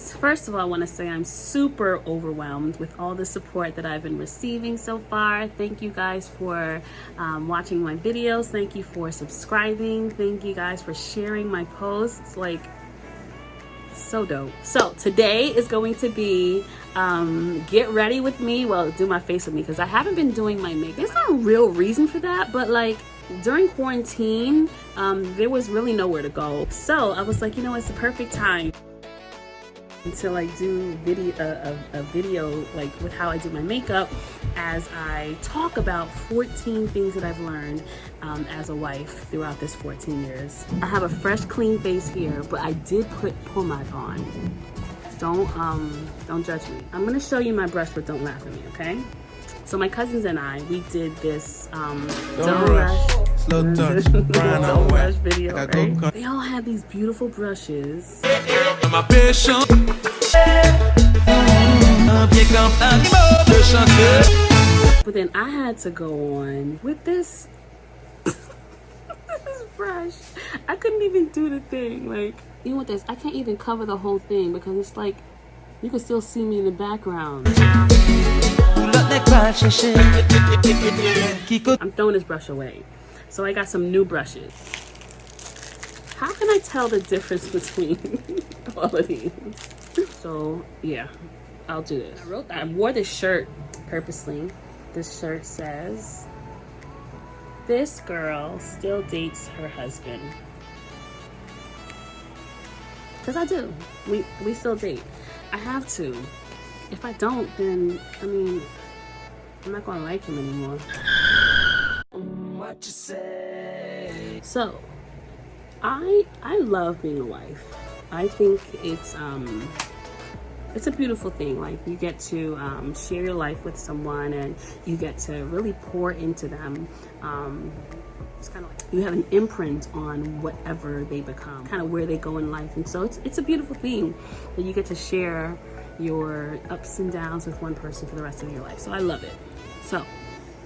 guys, first of all, I want to say I'm super overwhelmed with all the support that I've been receiving so far. Thank you guys for watching my videos. Thank you for subscribing. Thank you guys for sharing my posts. Like, so dope. So today is going to be get ready with me. Well, do my face with me, because I haven't been doing my makeup. There's no real reason for that, but like during quarantine, there was really nowhere to go. So I was like, you know, it's the perfect time to like do a video like with how I do my makeup, as I talk about 14 things that I've learned as a wife throughout this 14 years. I have a fresh, clean face here, but I did put pomade on. Don't judge me. I'm gonna show you my brush, but don't laugh at me, okay? So my cousins and I, we did this don't rush video, right? They all had these beautiful brushes. But then I had to go on with this this brush. I couldn't even do the thing. Like, you know what this? I can't even cover the whole thing because it's like you can still see me in the background. I'm throwing this brush away. So I got some new brushes. How can I tell the difference between all of these? So yeah, I'll do this. I wore this shirt purposely. This shirt says, "This girl still dates her husband." Because I do. We still date. I have to. If I don't, then I mean, I'm not gonna like him anymore. What you say? So I love being a wife. I think it's a beautiful thing. Like, you get to share your life with someone, and you get to really pour into them. It's kind of like you have an imprint on whatever they become, kind of where they go in life. And so it's a beautiful thing that you get to share your ups and downs with one person for the rest of your life. So I love it. So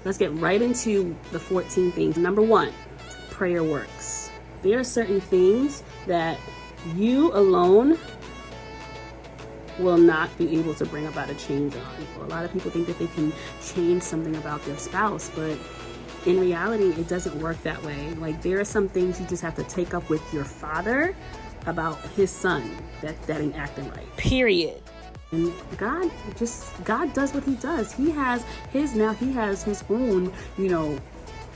let's get right into the 14 things. Number 1, prayer works. There are certain things that you alone will not be able to bring about a change on. A lot of people think that they can change something about their spouse, but in reality, it doesn't work that way. Like, there are some things you just have to take up with your father about his son that ain't acting right. Period. And God does what he does. He has his own, you know,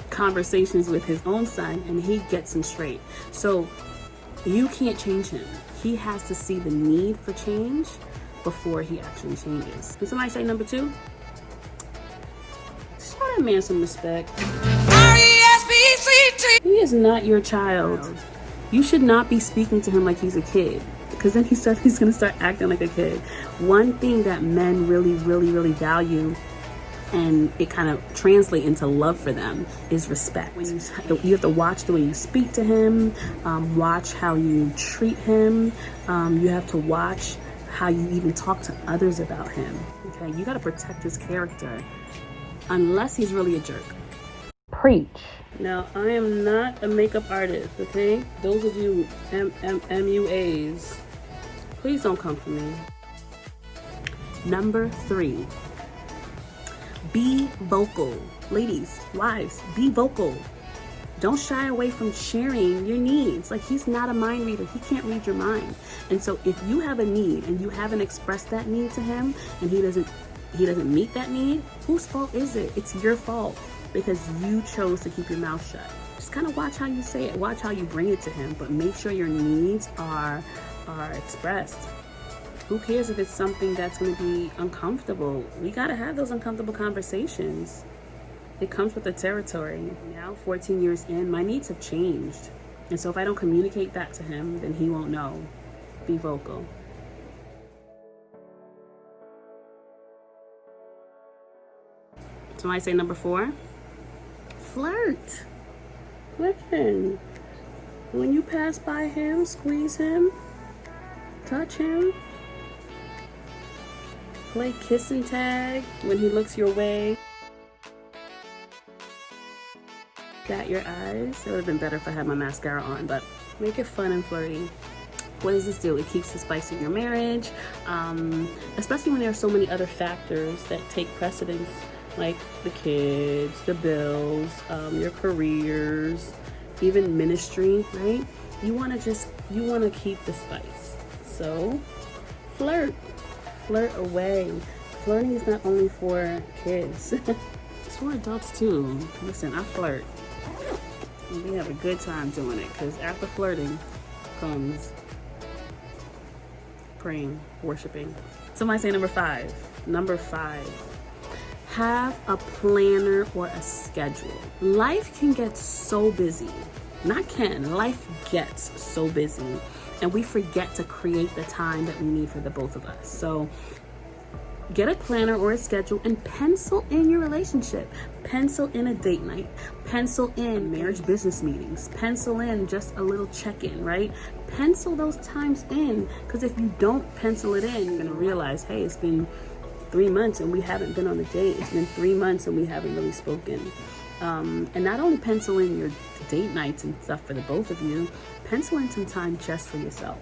conversations with his own son, and he gets him straight. So you can't change him. He has to see the need for change before he actually changes. Can somebody say number 2? Show that man some respect. He is not your child. You should not be speaking to him like he's a kid, because then he's going to start acting like a kid. One thing that men really, really, really value, and it kind of translates into love for them, is respect. You have to watch the way you speak to him, watch how you treat him. You have to watch how you even talk to others about him. Okay, you got to protect his character, unless he's really a jerk. Preach. Now, I am not a makeup artist, okay? Those of you MUAs, please don't come for me. Number 3, be vocal. Ladies, wives, be vocal. Don't shy away from sharing your needs. Like, he's not a mind reader. He can't read your mind. And so if you have a need and you haven't expressed that need to him, and he doesn't meet that need, whose fault is it? It's your fault, because you chose to keep your mouth shut. Just kind of watch how you say it. Watch how you bring it to him, but make sure your needs are expressed. Who cares if it's something that's going to be uncomfortable? We got to have those uncomfortable conversations. It comes with the territory. Now, 14 years in, my needs have changed. And so if I don't communicate that to him, then he won't know. Be vocal. So I say number 4, flirt. Listen, when you pass by him, squeeze him, touch him, play kiss and tag when he looks your way. Bat your eyes. It would have been better if I had my mascara on, but make it fun and flirty. What does this do? It keeps the spice in your marriage, especially when there are so many other factors that take precedence, like the kids, the bills, your careers, even ministry, right? You want to keep the spice. So flirt away. Flirting is not only for kids. It's for adults too. Listen, I flirt. And we have a good time doing it, because after flirting comes praying, worshiping. Somebody say number 5. Number 5. Have a planner or a schedule. Life can get so busy. Life gets so busy, and we forget to create the time that we need for the both of us. So get a planner or a schedule and pencil in your relationship. Pencil in a date night. Pencil in marriage business meetings. Pencil in just a little check-in, right? Pencil those times in, because if you don't pencil it in, you're going to realize, hey, it's been 3 months and we haven't been on a date. It's been 3 months and we haven't really spoken. And not only pencil in your date nights and stuff for the both of you, pencil in some time just for yourself.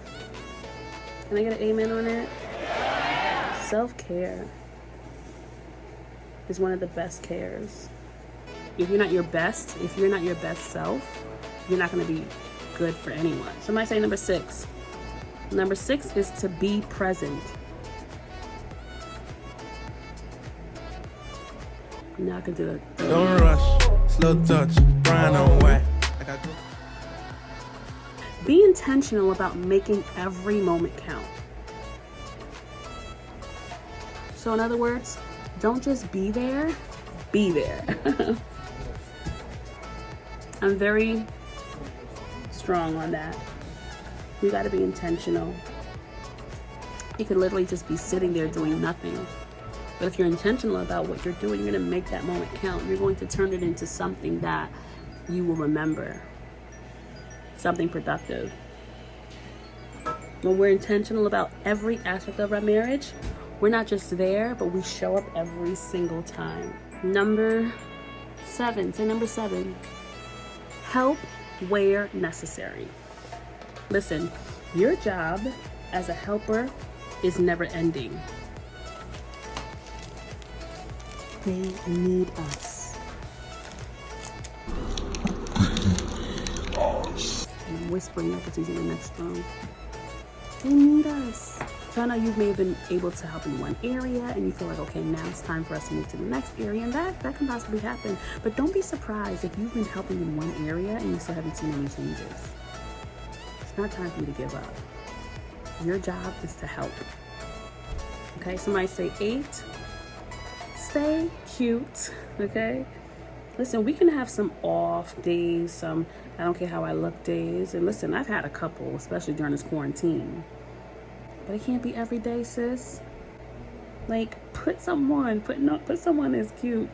Can I get an amen on that? Self-care is one of the best cares. If you're not your best self, you're not going to be good for anyone. Somebody say number 6. Number 6 is to be present. Now I can do it. Don't rush, slow touch, grind on white. Be intentional about making every moment count. So in other words, don't just be there, be there. I'm very strong on that. You got to be intentional. You could literally just be sitting there doing nothing. But if you're intentional about what you're doing, you're going to make that moment count. You're going to turn it into something that you will remember. Something productive. When we're intentional about every aspect of our marriage, we're not just there, but we show up every single time. Number 7. Say number 7. Help where necessary. Listen, your job as a helper is never ending. They need us. I'm whispering like it's in the next room. They need us. So I know you may have been able to help in one area and you feel like, okay, now it's time for us to move to the next area, and that can possibly happen. But don't be surprised if you've been helping in one area and you still haven't seen any changes. It's not time for you to give up. Your job is to help. Okay, somebody say 8. Stay cute, okay? Listen, we can have some off days, some I don't care how I look days. And listen, I've had a couple, especially during this quarantine. But it can't be every day, sis. Like, put someone that's cute.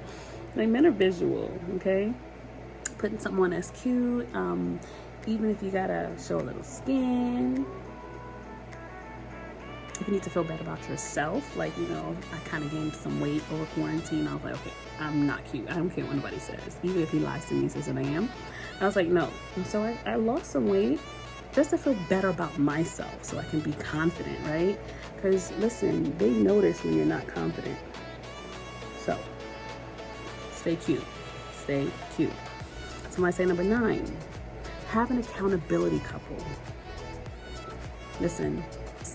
Like, men are visual, okay? Putting someone that's cute, even if you gotta show a little skin. If you need to feel better about yourself, like, you know, I kind of gained some weight over quarantine. I was like, okay, I'm not cute. I don't care what anybody says. Even if he lies to me and says that I am. I was like, no. And so I lost some weight just to feel better about myself so I can be confident, right? Because, listen, they notice when you're not confident. So, stay cute. Stay cute. Somebody say number 9. Have an accountability couple. Listen.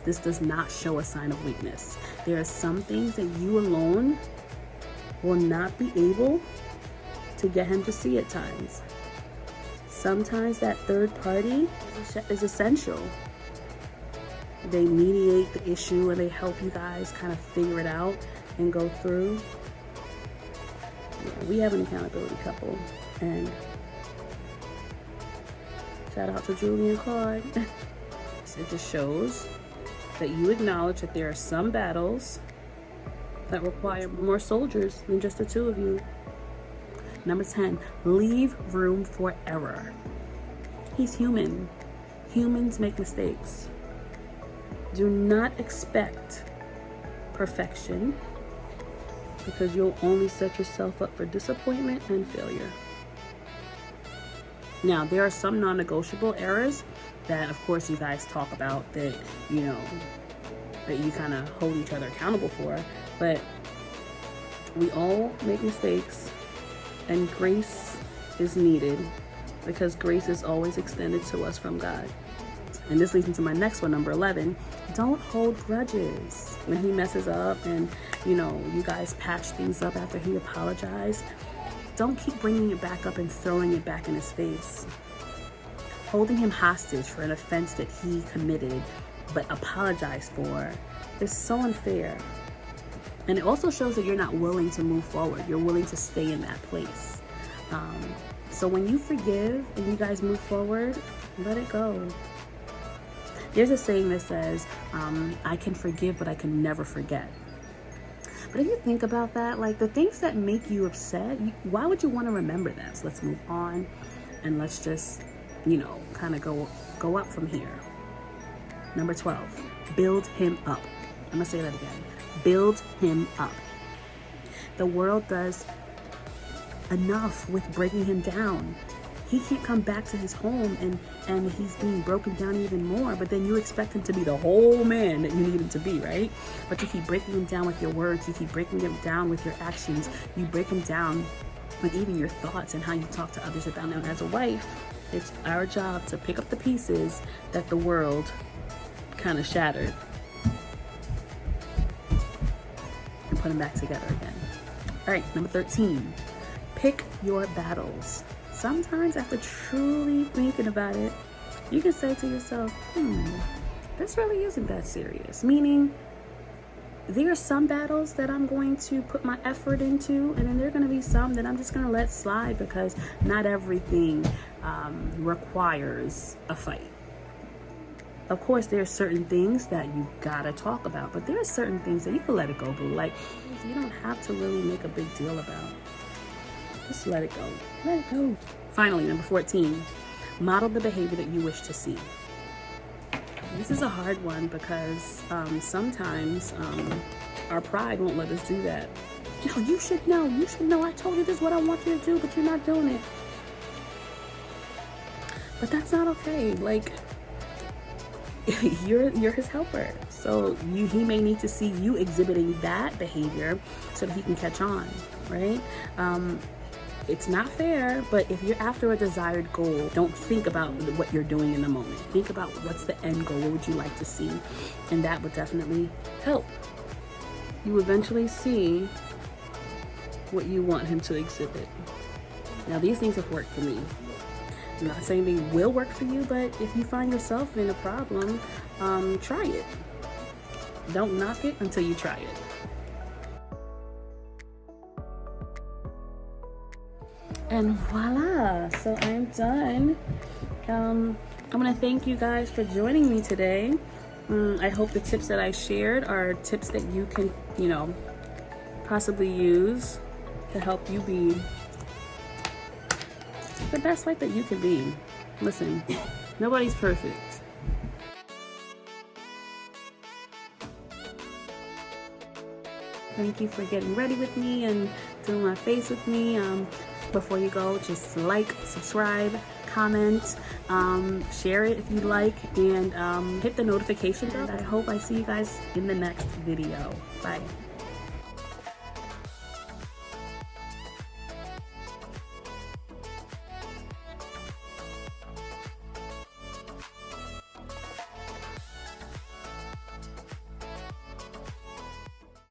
This does not show a sign of weakness. There are some things that you alone will not be able to get him to see at times. Sometimes that third party is essential. They mediate the issue and they help you guys kind of figure it out and go through. Yeah, we have an accountability couple, and shout out to Julie and Claude. It just shows that you acknowledge that there are some battles that require more soldiers than just the two of you. Number 10, leave room for error. He's human. Humans make mistakes. Do not expect perfection, because you'll only set yourself up for disappointment and failure. Now, there are some non-negotiable errors that of course you guys talk about, that you know, that you kind of hold each other accountable for. But we all make mistakes, and grace is needed, because grace is always extended to us from God. And this leads into my next one, number 11. Don't hold grudges. When he messes up and, you know, you guys patch things up after he apologized, don't keep bringing it back up and throwing it back in his face. Holding him hostage for an offense that he committed but apologized for is so unfair. And it also shows that you're not willing to move forward. You're willing to stay in that place. So when you forgive and you guys move forward, let it go. There's a saying that says, I can forgive, but I can never forget. But if you think about that, like the things that make you upset, why would you want to remember that? So let's move on, and let's just, you know, kind of go up from here. Number 12, build him up. I'm gonna say that again. Build him up. The world does enough with breaking him down. He can't come back to his home and he's being broken down even more, but then you expect him to be the whole man that you need him to be, right? But you keep breaking him down with your words, you keep breaking him down with your actions, you break him down with even your thoughts and how you talk to others about him. As a wife, it's our job to pick up the pieces that the world kind of shattered and put them back together again. All right, number 13, pick your battles. Sometimes after truly thinking about it, you can say to yourself, this really isn't that serious. Meaning, there are some battles that I'm going to put my effort into, and then there are going to be some that I'm just going to let slide, because not everything requires a fight. Of course, there are certain things that you gotta talk about, but there are certain things that you can let it go, boo. Like, you don't have to really make a big deal about. Just let it go. Let it go. Finally, number 14, model the behavior that you wish to see. This is a hard one, because sometimes our pride won't let us do that. No, you should know. You should know. I told you this is what I want you to do, but you're not doing it. But that's not okay. Like, you're his helper. So he may need to see you exhibiting that behavior so that he can catch on, right? It's not fair, but if you're after a desired goal, don't think about what you're doing in the moment. Think about what's the end goal, what would you like to see? And that would definitely help. You eventually see what you want him to exhibit. Now, these things have worked for me. I'm not saying they will work for you, but if you find yourself in a problem, try it. Don't knock it until you try it. And voila, so I'm done. I'm gonna thank you guys for joining me today. I hope the tips that I shared are tips that you can, you know, possibly use to help you be the best wife that you can be. Listen, nobody's perfect. Thank you for getting ready with me and doing my face with me. Before you go, just like, subscribe, comment, share it if you like, and hit the notification bell. I hope I see you guys in the next video. Bye.